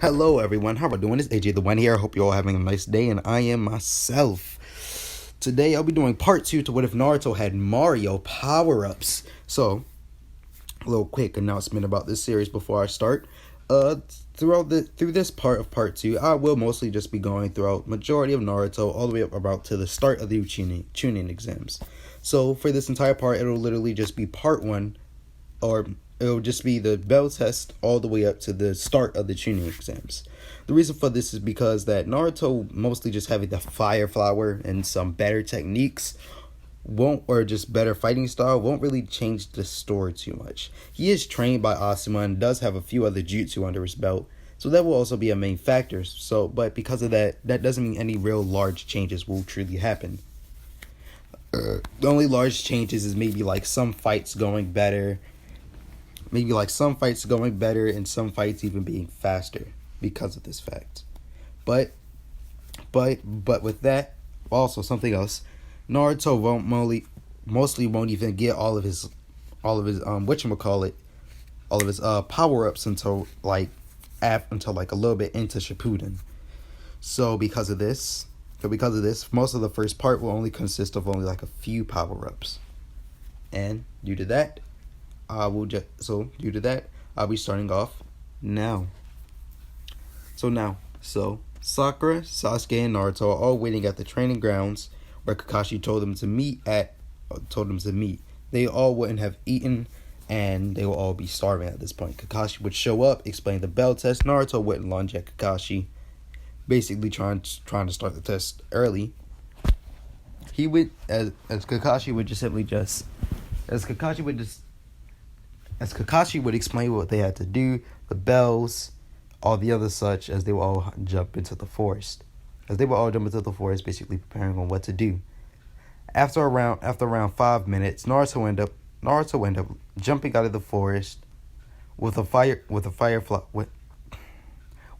Hello, everyone. How are we doing? It's AJ the One here. I hope you're all having a nice day, and I am myself. Today, I'll be doing part 2 to What If Naruto Had Mario Power-Ups. So, a little quick announcement about this series before I start. Through this part of part 2, I will mostly just be going throughout majority of Naruto all the way up about to the start of the tuning exams. So, for this entire part, it'll literally just be part 1, or it'll just be the bell test all the way up to the start of the tuning exams. The reason for this is because that Naruto mostly just having the fire flower and some better techniques or just better fighting style won't really change the story too much. He is trained by Asuma and does have a few other jutsu under his belt, so that will also be a main factor. But because of that, that doesn't mean any real large changes will truly happen. The only large changes is maybe like some fights going better, and some fights even being faster because of this fact. But with that, also something else, Naruto mostly won't even get all of his whatchamacallit, all of his power ups until like a little bit into Shippuden. So because of this, most of the first part will only consist of only like a few power ups, and due to that, I'll be starting off now. So Sakura, Sasuke, and Naruto are all waiting at the training grounds where Kakashi told them to meet. They all wouldn't have eaten, and they will all be starving at this point. Kakashi would show up, explain the bell test. Naruto wouldn't lunge at Kakashi, basically trying to start the test early. He would, as Kakashi would explain what they had to do, the bells, all the other such, as they would all jump into the forest. Basically preparing on what to do. After around 5 minutes, Naruto end up jumping out of the forest with a fire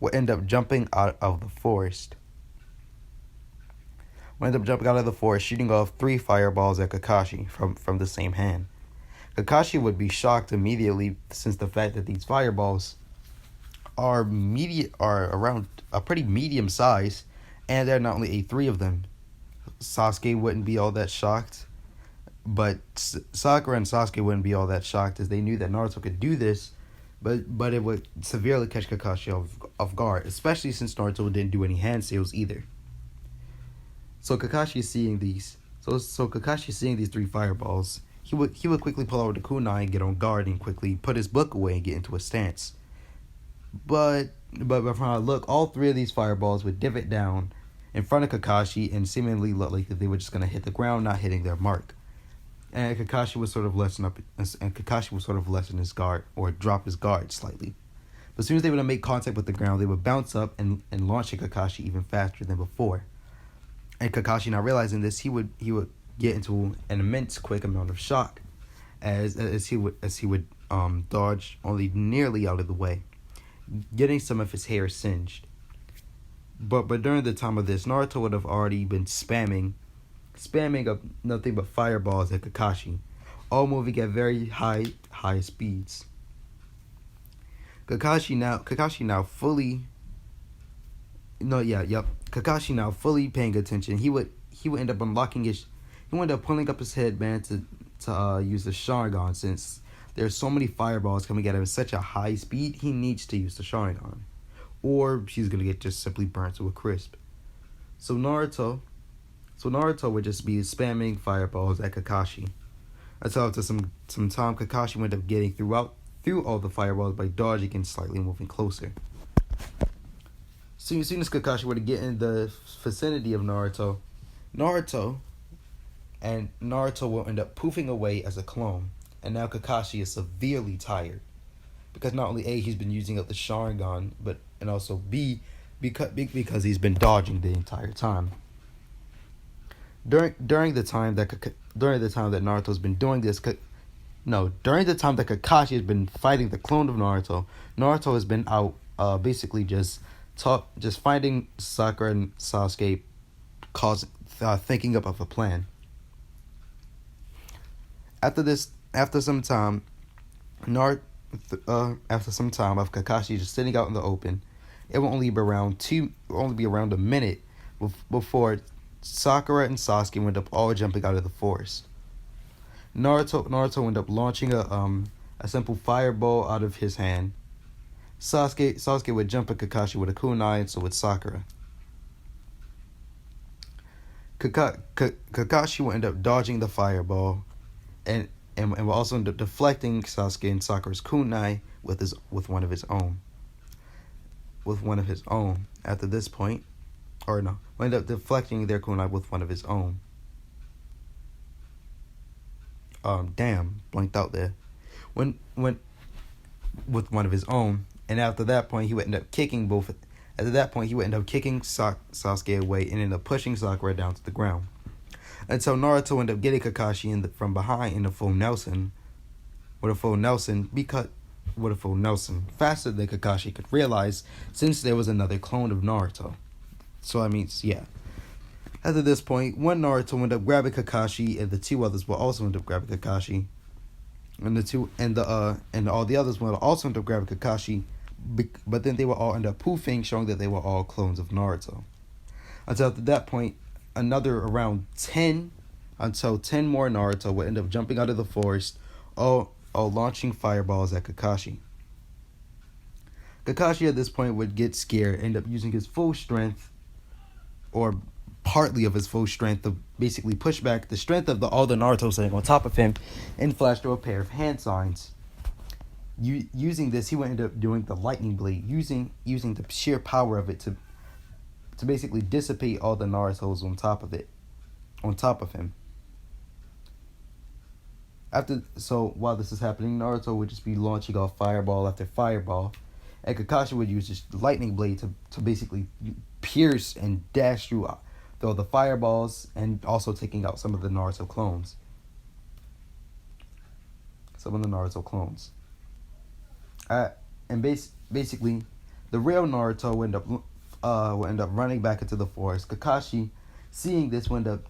will end up jumping out of the forest. Shooting off 3 fireballs at Kakashi from the same hand. Kakashi would be shocked immediately, since the fact that these fireballs are around a pretty medium size, and there are not only 3 of them. Sasuke wouldn't be all that shocked, but Sakura and Sasuke wouldn't be all that shocked, as they knew that Naruto could do this, but it would severely catch Kakashi off guard, especially since Naruto didn't do any hand seals either. So Kakashi is seeing these 3 fireballs. He would quickly pull out the kunai and get on guard and quickly put his book away and get into a stance. But from how I look, all 3 of these fireballs would divot down in front of Kakashi and seemingly look like they were just gonna hit the ground, not hitting their mark. And Kakashi would sort of lessen his guard, or drop his guard slightly. But as soon as they were to make contact with the ground, they would bounce up and launch at Kakashi even faster than before. And Kakashi, not realizing this, he would get into an immense quick amount of shock as he would dodge only nearly out of the way, getting some of his hair singed. But during the time of this, Naruto would have already been spamming up nothing but fireballs at Kakashi, all moving at very high speeds. Kakashi now fully paying attention. He would end up pulling up his headband to use the Sharingan, since there's so many fireballs coming at him at such a high speed. He needs to use the Sharingan, or she's gonna get just simply burnt to a crisp. So Naruto would just be spamming fireballs at Kakashi until after some time Kakashi would end up getting through all the fireballs by dodging and slightly moving closer. So as soon as Kakashi were to get in the vicinity of Naruto will end up poofing away as a clone. And now Kakashi is severely tired, because not only A, he's been using up the Sharingan, and also B, because he's been dodging the entire time. During the time that Naruto's been doing this, during the time that Kakashi has been fighting the clone of Naruto has been out basically just finding Sakura and Sasuke, thinking up of a plan. After some time of Kakashi just sitting out in the open, it will only be around a minute before Sakura and Sasuke end up all jumping out of the forest. Naruto ended up launching a simple fireball out of his hand. Sasuke would jump at Kakashi with a kunai, and so would Sakura. Kakashi will end up dodging the fireball, and will also end up deflecting Sasuke and Sakura's kunai with one of his own. After this point, or no, will end up deflecting their kunai with one of his own. Blanked out there. When with one of his own, and after that point, he would end up kicking both. After that point, he would end up kicking Sasuke away and end up pushing Sakura down to the ground. Until Naruto ended up getting Kakashi from behind in a full Nelson. With a full Nelson, faster than Kakashi could realize, since there was another clone of Naruto. So that means, yeah. After this point, one Naruto ended up grabbing Kakashi, and the two others will also end up grabbing Kakashi. And all the others will also end up grabbing Kakashi, but then they will all end up poofing, showing that they were all clones of Naruto. Until at that point, around 10 more Naruto would end up jumping out of the forest, all launching fireballs at Kakashi. Kakashi at this point would get scared, end up using his full strength, or partly of his full strength, to basically push back the strength of all the Naruto sitting on top of him, and flash through a pair of hand signs. Using this, he would end up doing the lightning blade, using the sheer power of it to basically dissipate all the Narutos on top of him. So while this is happening, Naruto would just be launching off fireball after fireball, and Kakashi would use his lightning blade to basically pierce and dash through the fireballs, and also taking out some of the Naruto clones. And basically, the real Naruto will end up running back into the forest. Kakashi, seeing this, will end up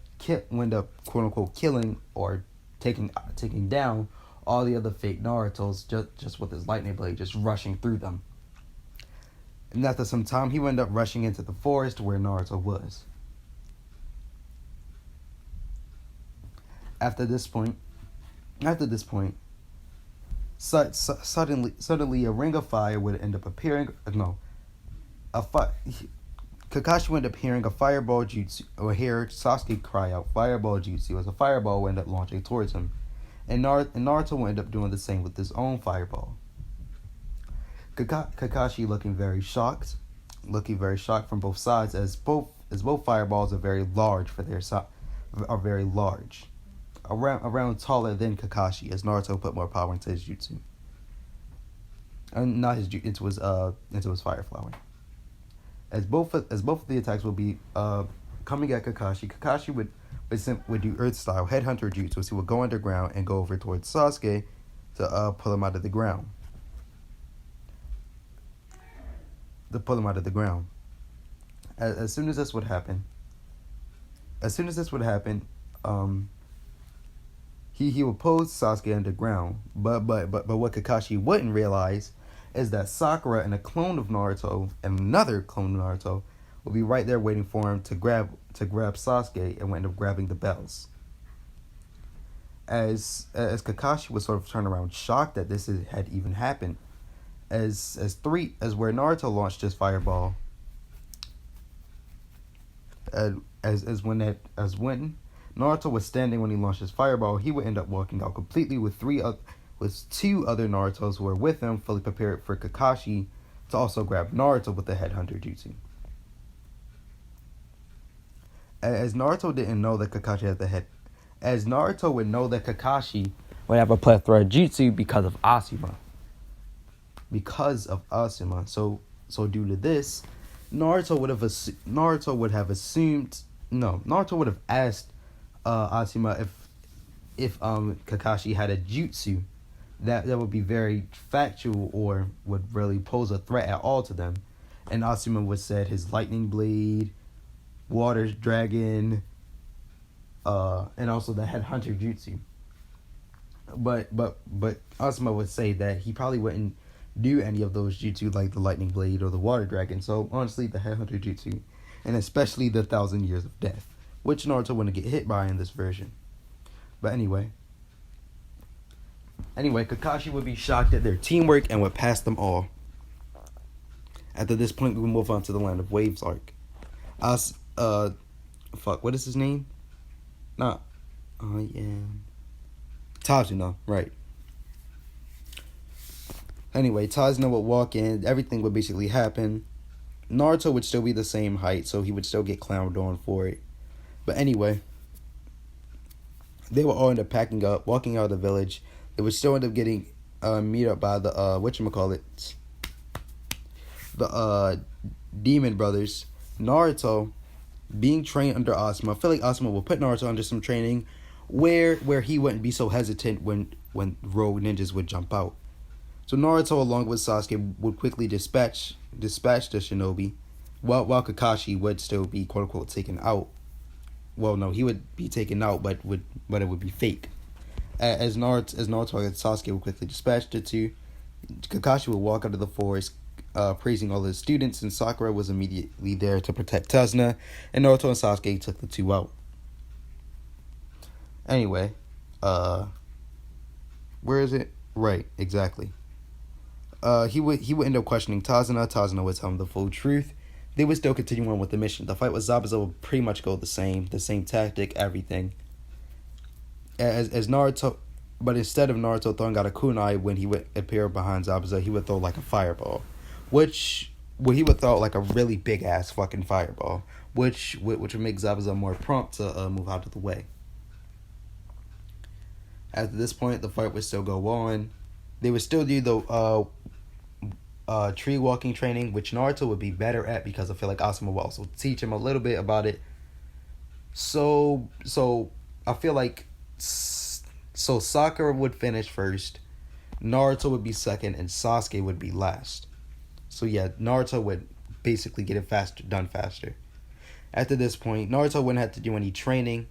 quote unquote killing or taking down all the other fake Narutos just with his lightning blade, just rushing through them. And after some time, he would end up rushing into the forest where Naruto was. After this point, suddenly a ring of fire would end up appearing. Kakashi would end up hearing a fireball jutsu, or hear Sasuke cry out fireball jutsu, as a fireball would end up launching towards him, and Naruto would end up doing the same with his own fireball. Kakashi looking very shocked from both sides, as both fireballs are very large for their size, are very large. Around taller than Kakashi, as Naruto put more power into his jutsu, and not his jutsu, into his fire flower. As both of the attacks will be coming at Kakashi, Kakashi would do Earth style headhunter jutsu, so he would go underground and go over towards Sasuke to pull him out of the ground. As soon as this would happen, he would pose Sasuke underground, but what Kakashi wouldn't realize is that Sakura and another clone of Naruto will be right there waiting for him to grab Sasuke, and will end up grabbing the bells. As Kakashi would sort of turn around shocked that this had even happened, as where Naruto launched his fireball, when Naruto was standing when he launched his fireball, he would end up walking out completely with two other Narutos who were with him, fully prepared for Kakashi to also grab Naruto with the headhunter jutsu. As Naruto didn't know that Kakashi had the head, as Naruto would know that Kakashi would have a plethora of jutsu because of Asuma. So due to this, Naruto would have asked Asuma if Kakashi had a jutsu that would be very factual or would really pose a threat at all to them, and Asuma would said his lightning blade, water dragon, and also the headhunter jutsu. But Asuma would say that he probably wouldn't do any of those jutsu like the lightning blade or the water dragon. So honestly, the headhunter jutsu, and especially the 1,000 years of death, which Naruto wouldn't get hit by in this version. But anyway, Kakashi would be shocked at their teamwork and would pass them all. After this point, we will move on to the Land of Waves arc. What is his name? Tazuna, right. Anyway, Tazuna would walk in, everything would basically happen. Naruto would still be the same height, so he would still get clowned on for it. But anyway, they would all end up packing up, walking out of the village. They would still end up getting meet up by the the Demon Brothers. Naruto being trained under Asuma. I feel like Asuma will put Naruto under some training where he wouldn't be so hesitant when rogue ninjas would jump out. So Naruto, along with Sasuke, would quickly dispatch the shinobi, while Kakashi would still be quote unquote taken out. Well, no, he would be taken out, but it would be fake. As Naruto and Sasuke would quickly dispatch the two, Kakashi would walk out of the forest, praising all his students, and Sakura was immediately there to protect Tazuna, and Naruto and Sasuke took the two out. Anyway, where is it? Right, exactly. He would end up questioning Tazuna. Tazuna would tell him the full truth. They would still continue on with the mission. The fight with Zabuza would pretty much go the same tactic, everything. As Naruto, but instead of Naruto throwing out a kunai when he would appear behind Zabuza, he would throw like a fireball, he would throw like a really big ass fucking fireball, which would make Zabuza more prompt to move out of the way. After this point, the fight would still go on. They would still do the tree walking training, which Naruto would be better at because I feel like Asuma will also teach him a little bit about it. So I feel like Sakura would finish first, Naruto would be second, and Sasuke would be last. So yeah, Naruto would basically get it done faster. After this point, Naruto wouldn't have to do any training.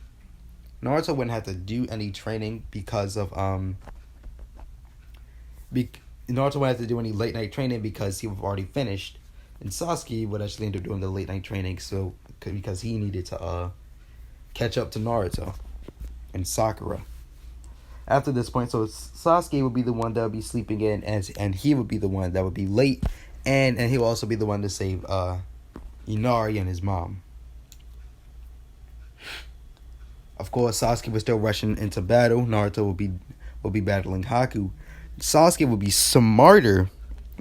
Naruto wouldn't have to do any training because of Naruto wouldn't have to do any late night training because he would have already finished, and Sasuke would actually end up doing the late night training because he needed to catch up to Naruto and Sakura. After this point, so Sasuke would be the one that would be sleeping in, and he would be the one that would be late, and he will also be the one to save Inari and his mom. Of course, Sasuke was still rushing into battle. Naruto will be battling Haku. Sasuke would be smarter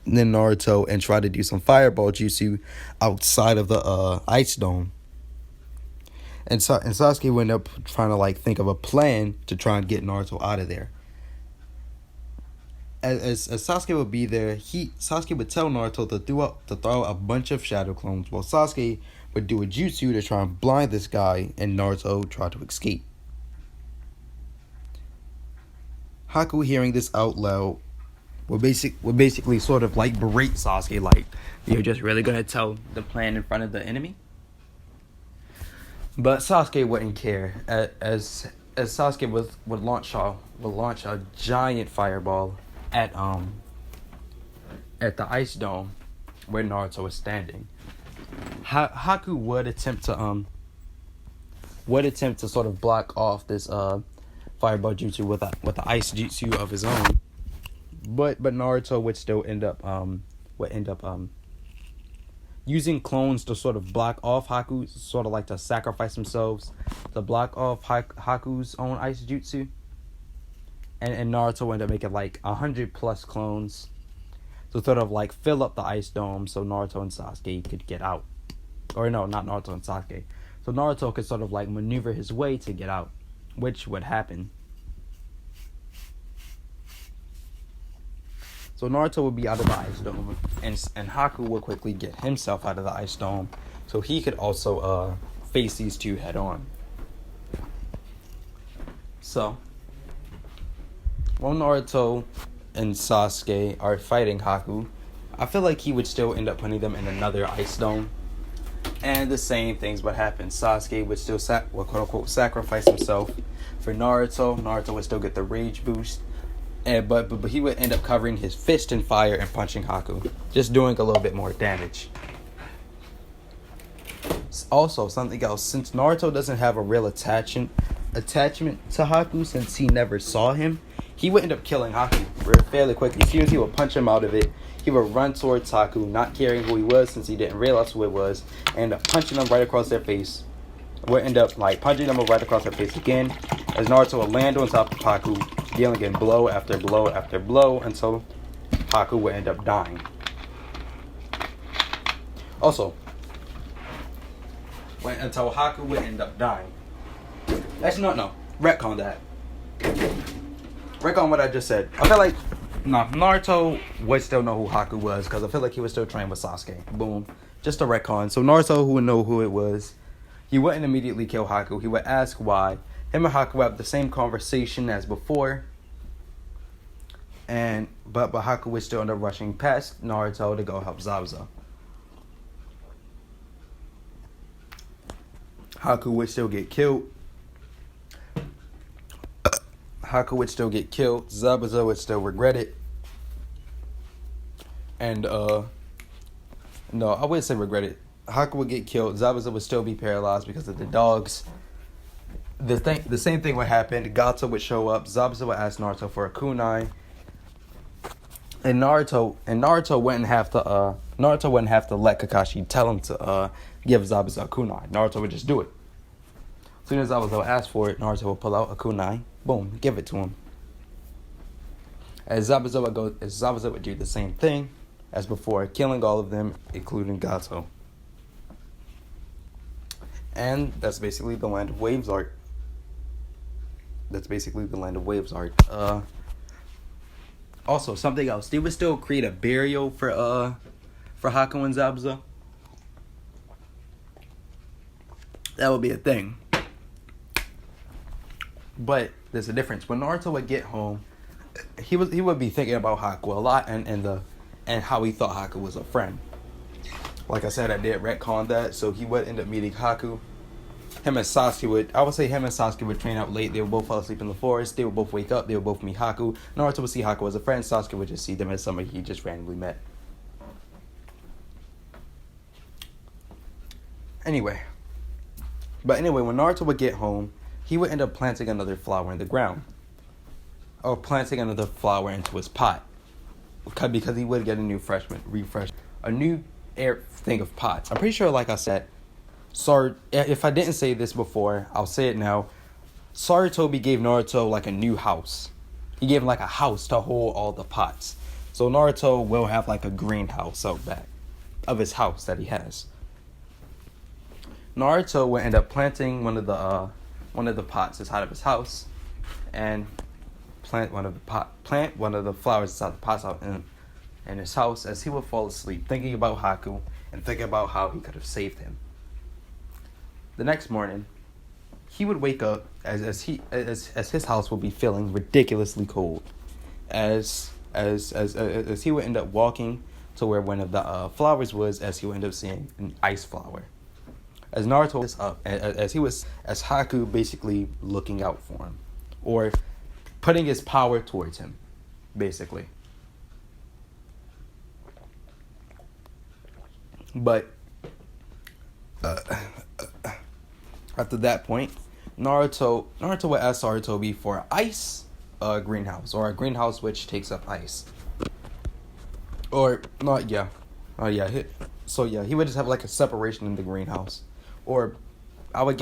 than Naruto and try to do some fireball jutsu outside of the ice dome. And Sasuke would end up trying to think of a plan to try and get Naruto out of there. As Sasuke would be there, Sasuke would tell Naruto to throw a bunch of shadow clones, while Sasuke would do a jutsu to try and blind this guy, and Naruto tried to escape. Haku, hearing this out loud, would basically sort of berate Sasuke, you're just really gonna tell the plan in front of the enemy? But Sasuke wouldn't care, as Sasuke would launch a giant fireball at the ice dome where Naruto was standing. Haku would attempt to sort of block off this fireball jutsu with the ice jutsu of his own, but Naruto would still end up using clones to sort of block off Haku, sort of to sacrifice themselves to block off Haku's own ice jutsu. And Naruto ended up making 100 plus clones to sort of fill up the ice dome so Naruto and Sasuke could get out. Or no, not Naruto and Sasuke. So Naruto could sort of maneuver his way to get out, which would happen. So Naruto would be out of the ice dome, and Haku would quickly get himself out of the ice dome so he could also face these two head on. So, while Naruto and Sasuke are fighting Haku, I feel like he would still end up putting them in another ice dome. And the same things would happen. Sasuke would still quote unquote sacrifice himself for Naruto. Naruto would still get the rage boost. And but he would end up covering his fist in fire and punching Haku, just doing a little bit more damage. Also, something else, since Naruto doesn't have a real attachment to Haku, since he never saw him, he would end up killing Haku fairly quickly. As soon as he would punch him out of it, he would run towards Haku, not caring who he was since he didn't realize who it was, and end up punching him right across their face. Would end up punching them right across their face again, as Naruto would land on top of Haku, dealing in blow after blow after blow until Haku would end up dying. Also, until Haku would end up dying. Actually, no. Retcon that. Retcon what I just said. I feel like Naruto would still know who Haku was because I feel like he was still trained with Sasuke. Boom. Just a retcon. So Naruto would know who it was. He wouldn't immediately kill Haku. He would ask why. Him and Haku would have the same conversation as before. But Haku would still end up rushing past Naruto to go help Zabuza. Haku would still get killed. Zabuza would still regret it. And no, I wouldn't say regret it. Haku would get killed. Zabuza would still be paralyzed because of the dogs. The same thing would happen. Gato would show up. Zabuza would ask Naruto for a kunai. And Naruto wouldn't have to let Kakashi tell him to give Zabuza a kunai. Naruto would just do it. As soon as Zabuza would ask for it, Naruto would pull out a kunai. Boom, give it to him. As Zabuza would do the same thing as before, killing all of them, including Gato. And that's basically the Land of Waves art. Also, something else. They would still create a burial for Haku and Zabuza. That would be a thing. But there's a difference. When Naruto would get home, he would be thinking about Haku a lot and how he thought Haku was a friend. Like I said, I did retcon that, so he would end up meeting Haku. Him and Sasuke would train out late. They would both fall asleep in the forest. They would both wake up. They would both meet Haku. Naruto would see Haku as a friend. Sasuke would just see them as somebody he just randomly met. Anyway, when Naruto would get home, he would end up planting another flower in the ground. Or planting another flower into his pot. Because he would get a new air thing of pots. I'm pretty sure, like I said, sorry if I didn't say this before, I'll say it now. Sarutobi gave Naruto like a new house. He gave him like a house to hold all the pots. So Naruto will have like a greenhouse out back of his house that he has. Naruto will end up planting one of the pots inside of his house, and plant one of the flowers inside the pots out in his house as he would fall asleep, thinking about Haku and thinking about how he could have saved him. The next morning, he would wake up as his house would be feeling ridiculously cold, as he would end up walking to where one of the flowers was, as he would end up seeing an ice flower. As Naruto was up, as Haku basically looking out for him, or putting his power towards him, basically. But after that point, Naruto would ask Sarutobi for an ice greenhouse, or a greenhouse which takes up ice. Or not, yeah. He would just have like a separation in the greenhouse. Or I would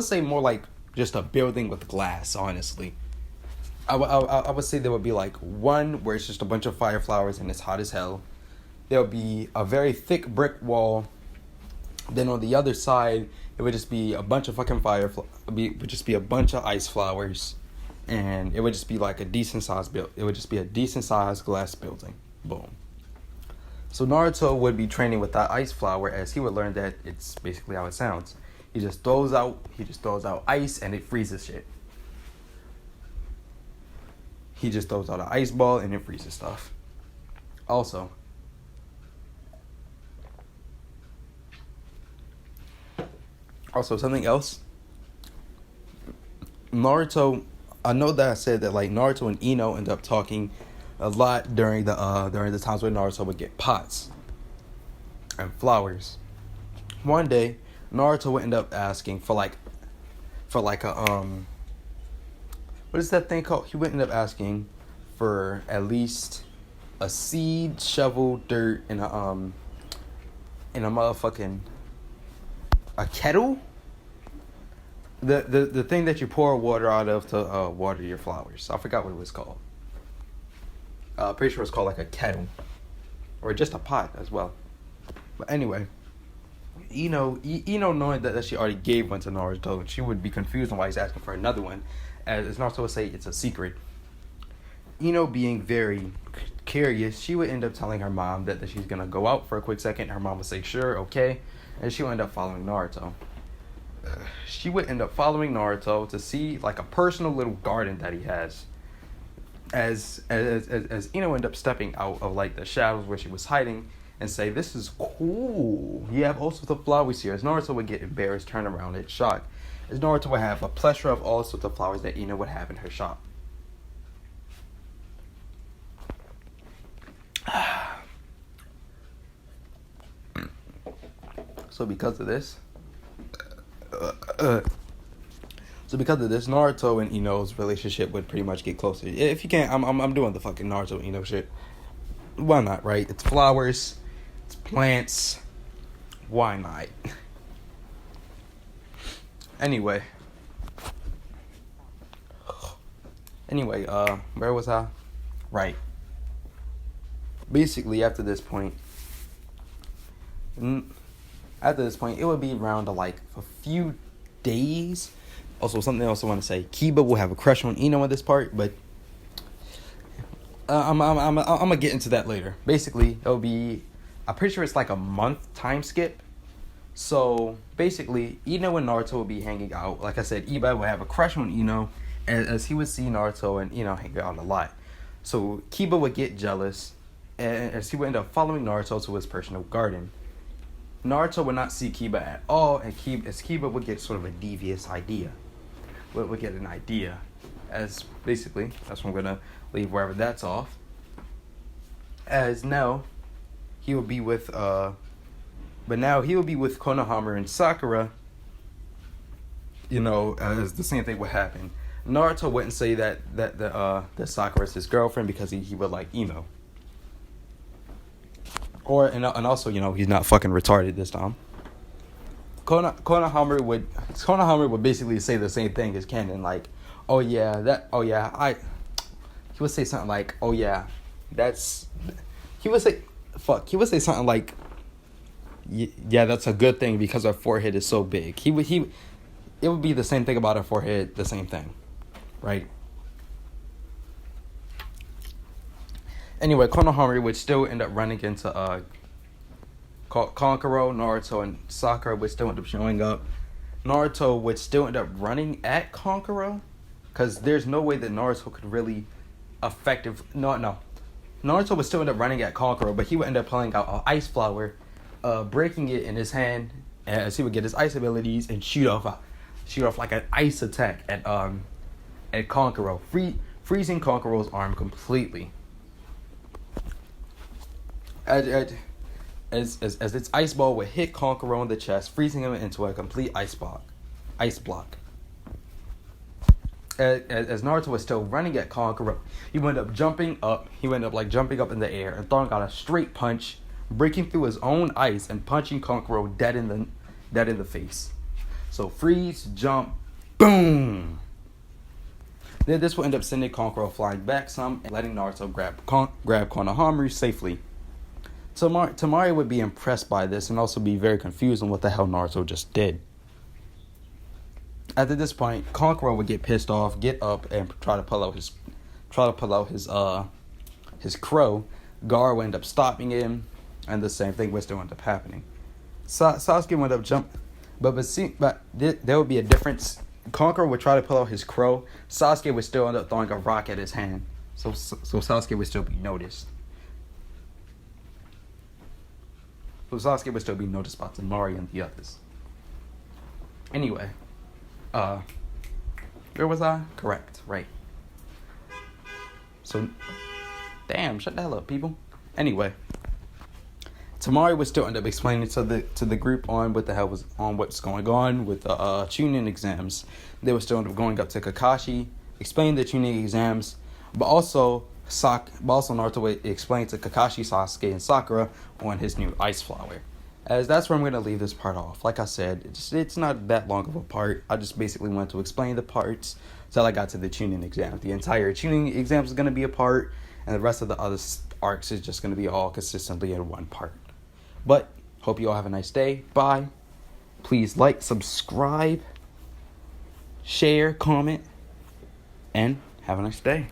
say more like just a building with glass, honestly. I would say there would be like one where it's just a bunch of fire flowers and it's hot as hell. There would be a very thick brick wall. Then on the other side, it would just be a bunch of fucking would just be a bunch of ice flowers, and it would just be like a decent sized It would just be a decent sized glass building. Boom. So Naruto would be training with that ice flower, as he would learn that it's basically how it sounds. He just throws out ice and it freezes shit. He just throws out an ice ball and it freezes stuff. Also, something else. Naruto I know that I said that like Naruto and Ino end up talking a lot during the times when Naruto would get pots and flowers. One day, Naruto would end up asking for like a what is that thing called? He would end up asking for at least a seed, shovel, dirt, and a motherfucking a kettle. The thing that you pour water out of to water your flowers. I forgot what it was called. Pretty sure it's called like a kettle, or just a pot as well. But anyway, Ino knowing that she already gave one to Naruto, she would be confused on why he's asking for another one, as Naruto would say it's a secret. Ino being very curious, she would end up telling her mom that she's gonna go out for a quick second. Her mom would say sure, okay, and she would end up following Naruto. She would end up following Naruto to see like a personal little garden that he has. As Ino ended up stepping out of like the shadows where she was hiding and say, "This is cool. You have all sorts of flowers here." As Naruto would get embarrassed, turn around in shock. As Naruto would have a plethora of all sorts of flowers that Ino would have in her shop. So because of this, Naruto and Ino's relationship would pretty much get closer. If you can't, I'm doing the fucking Naruto and Ino shit. Why not, right? It's flowers, it's plants. Why not? Anyway, where was I? Right. Basically, after this point, it would be around like a few days. Also, something else I want to say: Kiba will have a crush on Ino in this part, but I'm gonna get into that later. Basically, it'll be, I'm pretty sure it's like a month time skip. So basically, Ino and Naruto will be hanging out. Like I said, Iba will have a crush on Ino, as he would see Naruto and Ino hang out a lot. So Kiba would get jealous, and as he would end up following Naruto to his personal garden. Naruto would not see Kiba at all, and Kiba would get sort of a devious idea. Would get an idea, as basically that's what I'm gonna leave wherever that's off. As now, he will be with Konohamaru and Sakura. As the same thing would happen. Naruto wouldn't say that Sakura is his girlfriend because he would like Ino. And also, he's not fucking retarded this time. Konohamaru would basically say the same thing as Kennen, like, he would say something like, he would say something like, yeah, that's a good thing because her forehead is so big. It would be the same thing about her forehead, the same thing, right? Anyway, Konohamaru would still end up running into Kankuro, Naruto, and Sakura would still end up showing up. Naruto would still end up running at Kankuro, because there's no way that Naruto could really Naruto would still end up running at Kankuro, but he would end up pulling out an ice flower, breaking it in his hand, as he would get his ice abilities and shoot off like an ice attack at Kankuro, freezing Kankuro's arm completely. As its ice ball would hit Kankuro in the chest, freezing him into a complete ice block. As Naruto was still running at Kankuro, he wound up jumping up in the air and throwing out a straight punch, breaking through his own ice and punching Kankuro dead in the face. So freeze, jump, boom. Then this will end up sending Kankuro flying back some and letting Naruto grab Konohamaru safely. Tamari would be impressed by this and also be very confused on what the hell Naruto just did. After this point, Kankuro would get pissed off, get up, and try to pull out his crow. Gar would end up stopping him, and the same thing would still end up happening. Sasuke would end up jump, but there would be a difference. Kankuro would try to pull out his crow. Sasuke would still end up throwing a rock at his hand, so Sasuke would still be noticed. So Sasuke would still be noticed by Tamari and the others. Anyway, Where was I? Correct. Right. So, damn, shut the hell up, people. Anyway, Tamari would still end up explaining to the group on what's going on with the Chunin exams. They would still end up going up to Kakashi, explain the Chunin exams, but also Naruto would explain to Kakashi, Sasuke, and Sakura on his new ice flower. As that's where I'm going to leave this part off. Like I said, it's not that long of a part. I just basically wanted to explain the parts until I got to the Chunin exam. The entire Chunin exam is going to be a part, and the rest of the other arcs is just going to be all consistently in one part. But, hope you all have a nice day. Bye. Please like, subscribe, share, comment, and have a nice day.